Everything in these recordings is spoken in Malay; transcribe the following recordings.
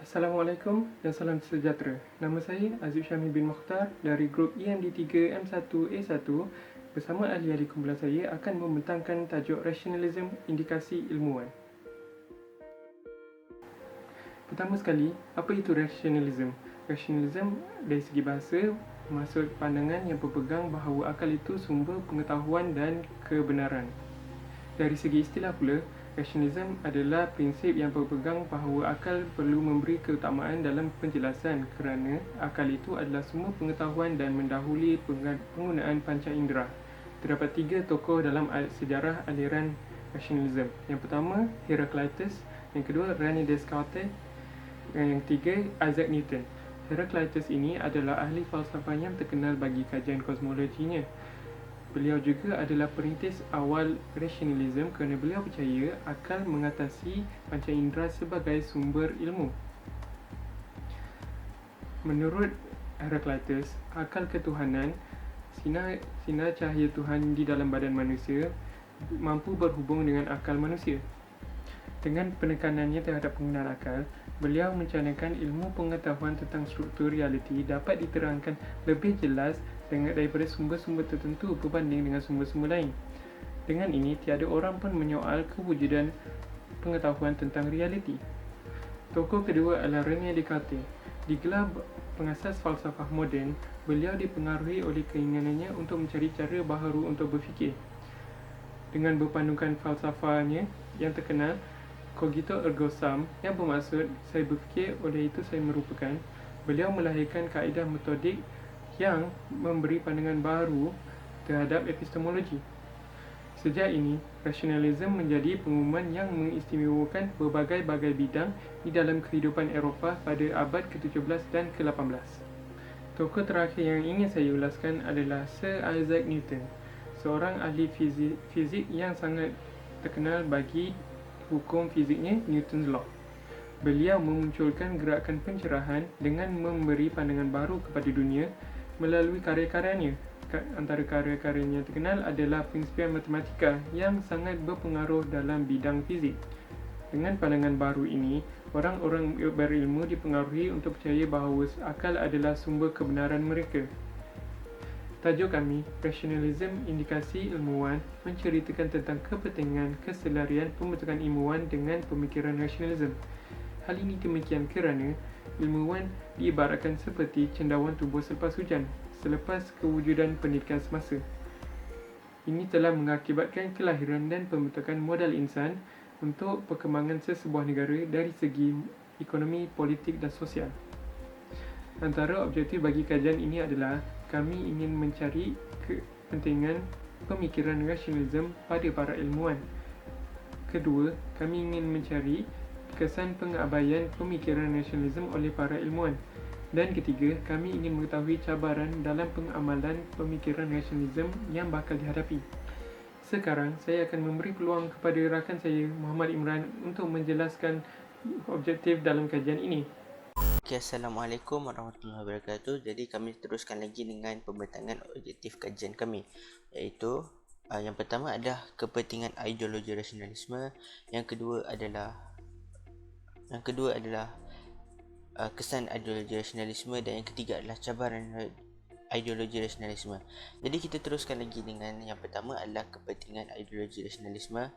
Assalamualaikum dan salam sejahtera. Nama saya Azib Syami bin Mokhtar dari grup EMD3M1A1 bersama ahli-ahli kumpulan saya akan membentangkan tajuk Rationalism Indikasi Ilmuwan. Pertama sekali, apa itu rationalism? Rationalism dari segi bahasa maksud pandangan yang berpegang bahawa akal itu sumber pengetahuan dan kebenaran. Dari segi istilah pula, rationalism adalah prinsip yang berpegang bahawa akal perlu memberi keutamaan dalam penjelasan kerana akal itu adalah semua pengetahuan dan mendahului penggunaan panca indera. Terdapat 3 tokoh dalam sejarah aliran rationalism. Yang pertama, Heraclitus. Yang kedua, René Descartes. Yang ketiga, Isaac Newton. Heraclitus ini adalah ahli falsafah yang terkenal bagi kajian kosmologinya. Beliau juga adalah perintis awal rationalism kerana beliau percaya akal mengatasi panca indera sebagai sumber ilmu. Menurut Heraclitus, akal ketuhanan, sinar cahaya Tuhan di dalam badan manusia mampu berhubung dengan akal manusia. Dengan penekanannya terhadap penggunaan akal, beliau mencanangkan ilmu pengetahuan tentang struktur realiti dapat diterangkan lebih jelas daripada sumber-sumber tertentu berbanding dengan sumber-sumber lain. Dengan ini, tiada orang pun menyoal kewujudan pengetahuan tentang realiti. Tokoh kedua adalah René Descartes. Digelar pengasas falsafah moden, beliau dipengaruhi oleh keinginannya untuk mencari cara baharu untuk berfikir. Dengan berpandukan falsafahnya yang terkenal, Cogito ergo sum, yang bermaksud saya berfikir, oleh itu saya merupakan, beliau melahirkan kaedah metodik yang memberi pandangan baru terhadap epistemologi. Sejak ini, rationalism menjadi pengumuman yang mengistimewakan berbagai-bagai bidang di dalam kehidupan Eropah pada abad ke-17 dan ke-18. Tokoh terakhir yang ingin saya ulaskan adalah Sir Isaac Newton, seorang ahli fizik yang sangat terkenal bagi hukum fiziknya, Newton's Law. Beliau memunculkan gerakan pencerahan dengan memberi pandangan baru kepada dunia melalui karya-karyanya. Antara karya-karyanya terkenal adalah Principia Mathematica yang sangat berpengaruh dalam bidang fizik. Dengan pandangan baru ini, orang-orang berilmu dipengaruhi untuk percaya bahawa akal adalah sumber kebenaran mereka. Tajuk kami, Rationalism Indikasi Ilmuwan, menceritakan tentang kepentingan keselarian pembentukan ilmuwan dengan pemikiran rationalism. Hal ini demikian kerana ilmuwan diibaratkan seperti cendawan tubuh selepas hujan, selepas kewujudan pendidikan semasa. Ini telah mengakibatkan kelahiran dan pembentukan modal insan untuk perkembangan sesebuah negara dari segi ekonomi, politik dan sosial. Antara objektif bagi kajian ini adalah kami ingin mencari kepentingan pemikiran rationalism pada para ilmuwan. Kedua, kami ingin mencari kesan pengabaian pemikiran rationalism oleh para ilmuwan. Dan ketiga, kami ingin mengetahui cabaran dalam pengamalan pemikiran rationalism yang bakal dihadapi. Sekarang, saya akan memberi peluang kepada rakan saya, Muhammad Imran, untuk menjelaskan objektif dalam kajian ini. Assalamualaikum warahmatullahi wabarakatuh. Jadi kami teruskan lagi dengan pembentangan objektif kajian kami, iaitu yang pertama adalah kepentingan ideologi rasionalisme, yang kedua adalah kesan ideologi rasionalisme, dan yang ketiga adalah cabaran ideologi rasionalisme. Jadi kita teruskan lagi dengan yang pertama adalah kepentingan ideologi rasionalisme,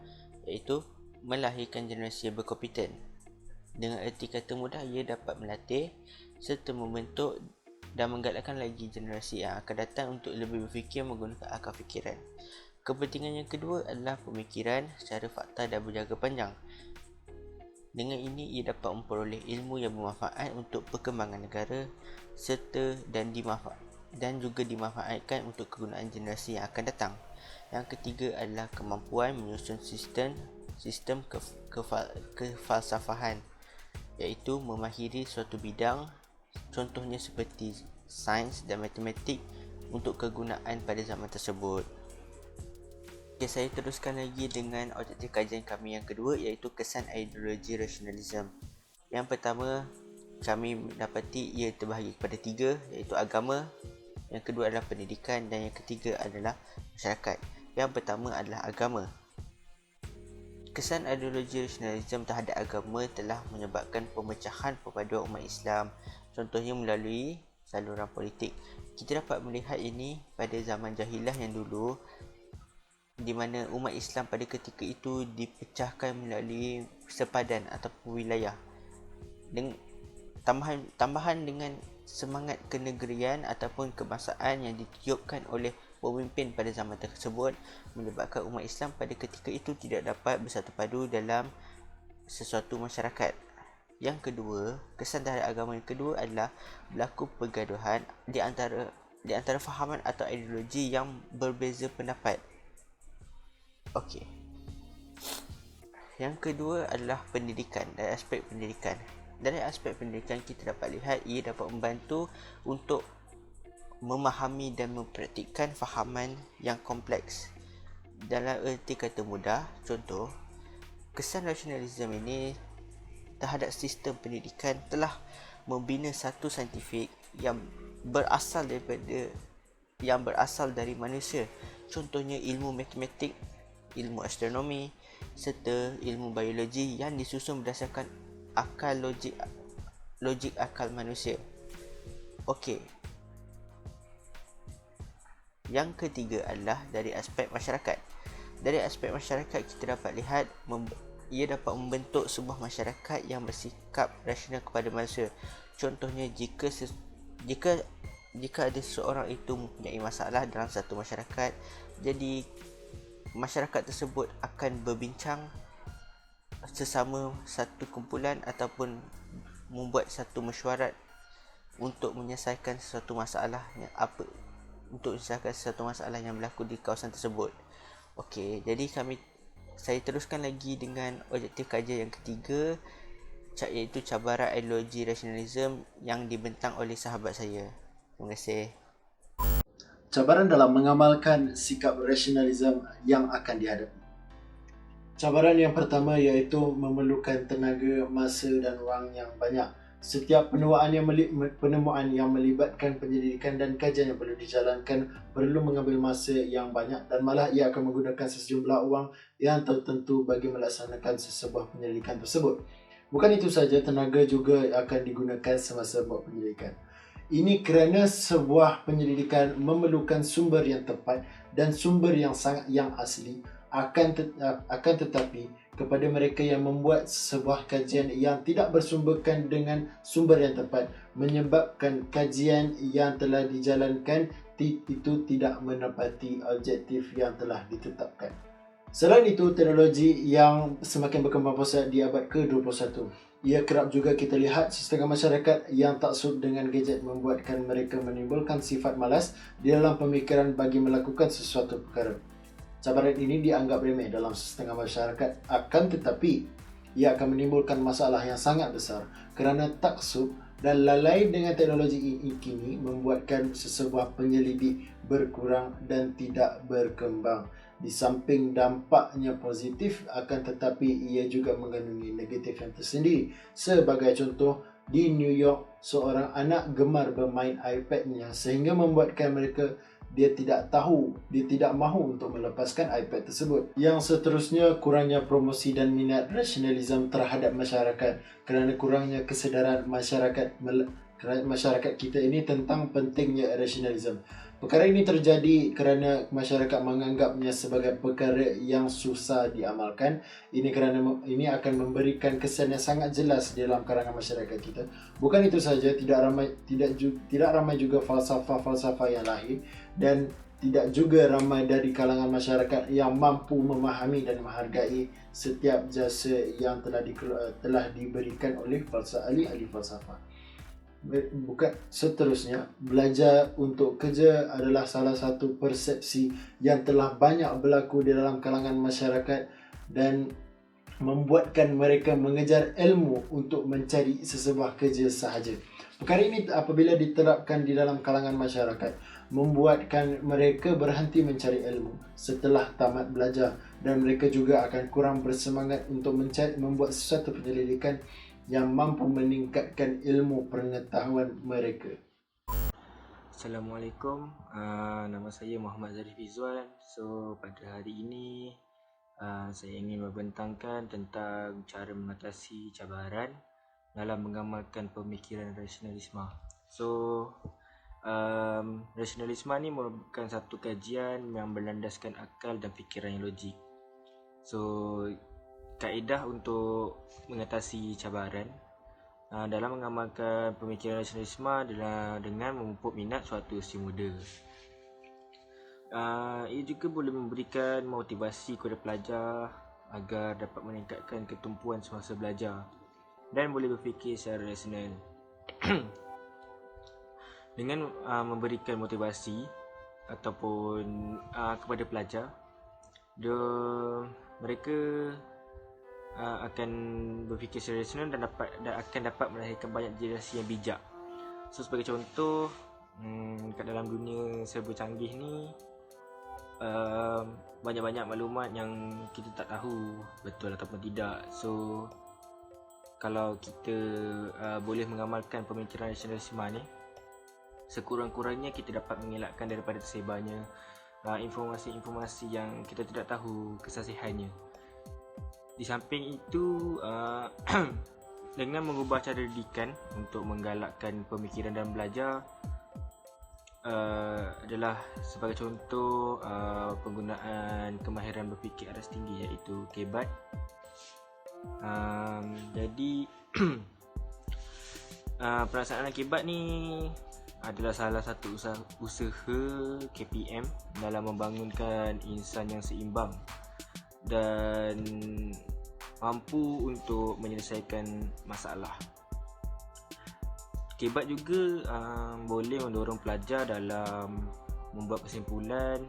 iaitu melahirkan generasi yang berkompeten. Dengan erti kata mudah, ia dapat melatih serta membentuk dan menggalakkan lagi generasi yang akan datang untuk lebih berfikir menggunakan akal fikiran. Kepentingan yang kedua adalah pemikiran secara fakta dan berjangka panjang. Dengan ini, ia dapat memperoleh ilmu yang bermanfaat untuk perkembangan negara serta dan juga dimanfaatkan untuk kegunaan generasi yang akan datang. Yang ketiga adalah kemampuan menyusun sistem kefalsafahan, iaitu memahiri suatu bidang, contohnya seperti sains dan matematik, untuk kegunaan pada zaman tersebut. Okay, saya teruskan lagi dengan objektif kajian kami yang kedua, iaitu kesan ideologi rasionalism. Yang pertama, kami mendapati ia terbahagi kepada 3, iaitu agama, yang kedua adalah pendidikan, dan yang ketiga adalah masyarakat. Yang pertama adalah agama. Kesan ideologi rasionalisme terhadap agama telah menyebabkan pemecahan perpaduan umat Islam, contohnya melalui saluran politik. Kita dapat melihat ini pada zaman jahilah yang dulu, di mana umat Islam pada ketika itu dipecahkan melalui sepadan ataupun wilayah. Dan tambahan dengan semangat kenegerian ataupun kebangsaan yang ditiupkan oleh pemimpin pada zaman tersebut menyebabkan umat Islam pada ketika itu tidak dapat bersatu padu dalam sesuatu masyarakat. Yang kedua, kesan terhadap agama yang kedua adalah berlaku pergaduhan di antara fahaman atau ideologi yang berbeza pendapat. Okey. Yang kedua adalah pendidikan, dari aspek pendidikan. Dari aspek pendidikan kita dapat lihat ia dapat membantu untuk memahami dan mempraktikkan fahaman yang kompleks. Dalam erti kata mudah, contoh, kesan rasionalisme ini terhadap sistem pendidikan telah membina satu saintifik yang berasal dari manusia. Contohnya ilmu matematik, ilmu astronomi serta ilmu biologi yang disusun berdasarkan akal logik akal manusia. Okey. Yang ketiga adalah dari aspek masyarakat. Dari aspek masyarakat kita dapat lihat ia dapat membentuk sebuah masyarakat yang bersikap rasional kepada manusia. Contohnya jika ada seseorang itu mempunyai masalah dalam satu masyarakat, jadi masyarakat tersebut akan berbincang sesama satu kumpulan ataupun membuat satu mesyuarat untuk menyelesaikan sesuatu masalah yang berlaku di kawasan tersebut. Okey, jadi saya teruskan lagi dengan objektif kajian yang ketiga, iaitu cabaran ideologi rasionalisme yang dibentang oleh sahabat saya. Terima kasih. Cabaran dalam mengamalkan sikap rasionalisme yang akan dihadapi. Cabaran yang pertama iaitu memerlukan tenaga, masa dan wang yang banyak. Setiap penemuan yang melibatkan penyelidikan dan kajian yang perlu dijalankan perlu mengambil masa yang banyak dan malah ia akan menggunakan sejumlah wang yang tertentu bagi melaksanakan sesebuah penyelidikan tersebut. Bukan itu saja, tenaga juga akan digunakan semasa buat penyelidikan. Ini kerana sebuah penyelidikan memerlukan sumber yang tepat dan sumber yang asli. Akan tetapi kepada mereka yang membuat sebuah kajian yang tidak bersumberkan dengan sumber yang tepat, menyebabkan kajian yang telah dijalankan itu tidak menepati objektif yang telah ditetapkan. Selain itu, teknologi yang semakin berkembang pesat di abad ke-21. Ia kerap juga kita lihat setengah masyarakat yang taksub dengan gadget membuatkan mereka menimbulkan sifat malas di dalam pemikiran bagi melakukan sesuatu perkara. Cabaran ini dianggap remeh dalam setengah masyarakat, akan tetapi ia akan menimbulkan masalah yang sangat besar kerana taksub dan lalai dengan teknologi ini kini membuatkan sesebuah penyelidik berkurang dan tidak berkembang. Di samping dampaknya positif, akan tetapi ia juga mengandungi negatif yang tersendiri. Sebagai contoh, di New York, seorang anak gemar bermain iPad-nya sehingga membuatkan dia tidak mahu untuk melepaskan iPad tersebut. Yang seterusnya, kurangnya promosi dan minat rasionalisme terhadap masyarakat kerana kurangnya kesedaran masyarakat kita ini tentang pentingnya rasionalisme. Perkara ini terjadi kerana masyarakat menganggapnya sebagai perkara yang susah diamalkan. Ini akan memberikan kesan yang sangat jelas dalam kalangan masyarakat kita. Bukan itu saja, tidak ramai juga falsafah yang lahir dan tidak juga ramai dari kalangan masyarakat yang mampu memahami dan menghargai setiap jasa yang telah diberikan oleh ahli-ahli falsafah. Bukan seterusnya, belajar untuk kerja adalah salah satu persepsi yang telah banyak berlaku di dalam kalangan masyarakat dan membuatkan mereka mengejar ilmu untuk mencari sesebuah kerja sahaja. Perkara ini apabila diterapkan di dalam kalangan masyarakat, membuatkan mereka berhenti mencari ilmu setelah tamat belajar dan mereka juga akan kurang bersemangat untuk membuat sesuatu penyelidikan yang mampu meningkatkan ilmu pengetahuan mereka. Assalamualaikum, nama saya Muhammad Zarif Izwan. So pada hari ini Saya ingin membentangkan tentang cara mengatasi cabaran dalam mengamalkan pemikiran rasionalisme. So, rasionalisme ni merupakan satu kajian yang berlandaskan akal dan fikiran yang logik. So, kaedah untuk mengatasi cabaran dalam mengamalkan pemikiran rasionalisme adalah dengan memupuk minat suatu usia muda. Ia juga boleh memberikan motivasi kepada pelajar agar dapat meningkatkan ketumpuan semasa belajar dan boleh berfikir secara rasional. Dengan memberikan motivasi ataupun kepada pelajar, mereka akan berfikir secara rasional dan akan dapat melahirkan banyak generasi yang bijak. So sebagai contoh, kat dalam dunia serba canggih ni, banyak-banyak maklumat yang kita tak tahu betul ataupun tidak. So kalau kita boleh mengamalkan pemikiran rasionalisme ni, sekurang-kurangnya kita dapat mengelakkan daripada tersebarnya informasi-informasi yang kita tidak tahu kesahihannya. Di samping itu, dengan mengubah cara didikan untuk menggalakkan pemikiran dan belajar adalah sebagai contoh penggunaan kemahiran berfikir aras tinggi, iaitu KBAT. Jadi pelaksanaan KBAT ni adalah salah satu usaha KPM dalam membangunkan insan yang seimbang dan mampu untuk menyelesaikan masalah. KBAT juga boleh mendorong pelajar dalam membuat kesimpulan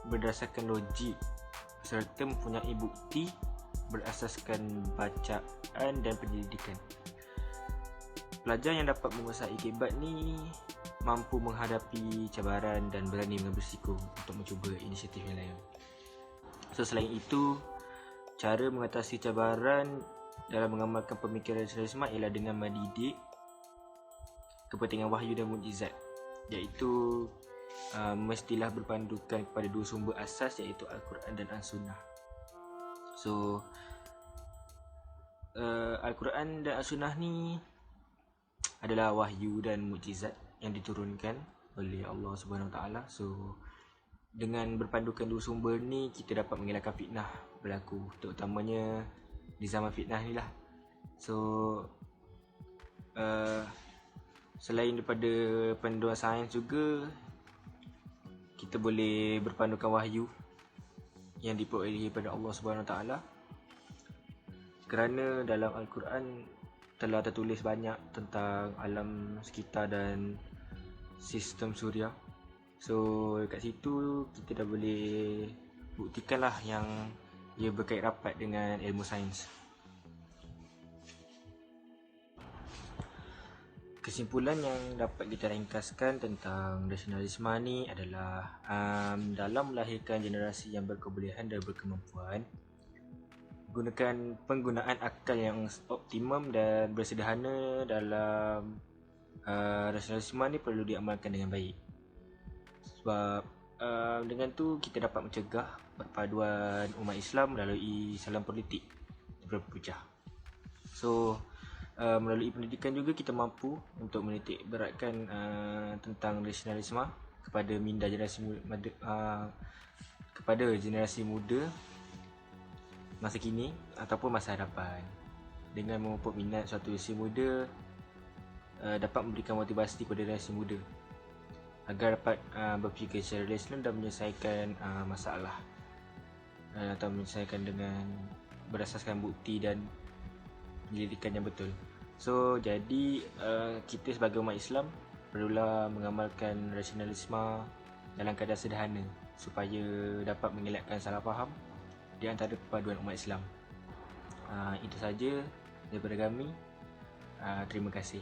berdasarkan logik serta mempunyai bukti berasaskan bacaan dan penyelidikan. Pelajar yang dapat menguasai KBAT ni mampu menghadapi cabaran dan berani mengambil risiko untuk mencuba inisiatif yang lain. So selain itu, cara mengatasi cabaran dalam mengamalkan pemikiran rasionalisme ialah dengan mendidik kepentingan wahyu dan mukjizat, iaitu mestilah berpandukan kepada dua sumber asas, iaitu Al-Quran dan As-Sunnah. So Al-Quran dan As-Sunnah ni adalah wahyu dan mukjizat yang diturunkan oleh Allah Subhanahu Wa Taala. So dengan berpandukan dua sumber ni, kita dapat mengelakkan fitnah berlaku, terutamanya di zaman fitnah ni lah. So selain daripada panduan sains juga, kita boleh berpandukan wahyu yang diperolehi daripada Allah Subhanahu Wa Taala, kerana dalam Al-Quran telah tertulis banyak tentang alam sekitar dan sistem suria. So kat situ kita dah boleh buktikan lah yang ia berkait rapat dengan ilmu sains. Kesimpulan yang dapat kita ringkaskan tentang rasionalisme ni adalah dalam melahirkan generasi yang berkebolehan dan berkemampuan, penggunaan akal yang optimum dan bersederhana dalam rasionalisme ni perlu diamalkan dengan baik. Sebab dengan tu kita dapat mencegah perpaduan umat Islam melalui salam politik berpecah. So melalui pendidikan juga kita mampu untuk menitik beratkan tentang rasionalisme kepada generasi muda masa kini ataupun masa hadapan. Dengan memupuk minat suatu usia muda dapat memberikan motivasi kepada generasi muda agar dapat berfikir secara rasional dan menyelesaikan masalah atau menyelesaikan dengan berasaskan bukti dan penyelidikan yang betul. So jadi kita sebagai umat Islam perlulah mengamalkan rasionalisme dalam keadaan sederhana supaya dapat mengelakkan salah faham di antara perpaduan umat Islam. Itu saja daripada kami. Terima kasih.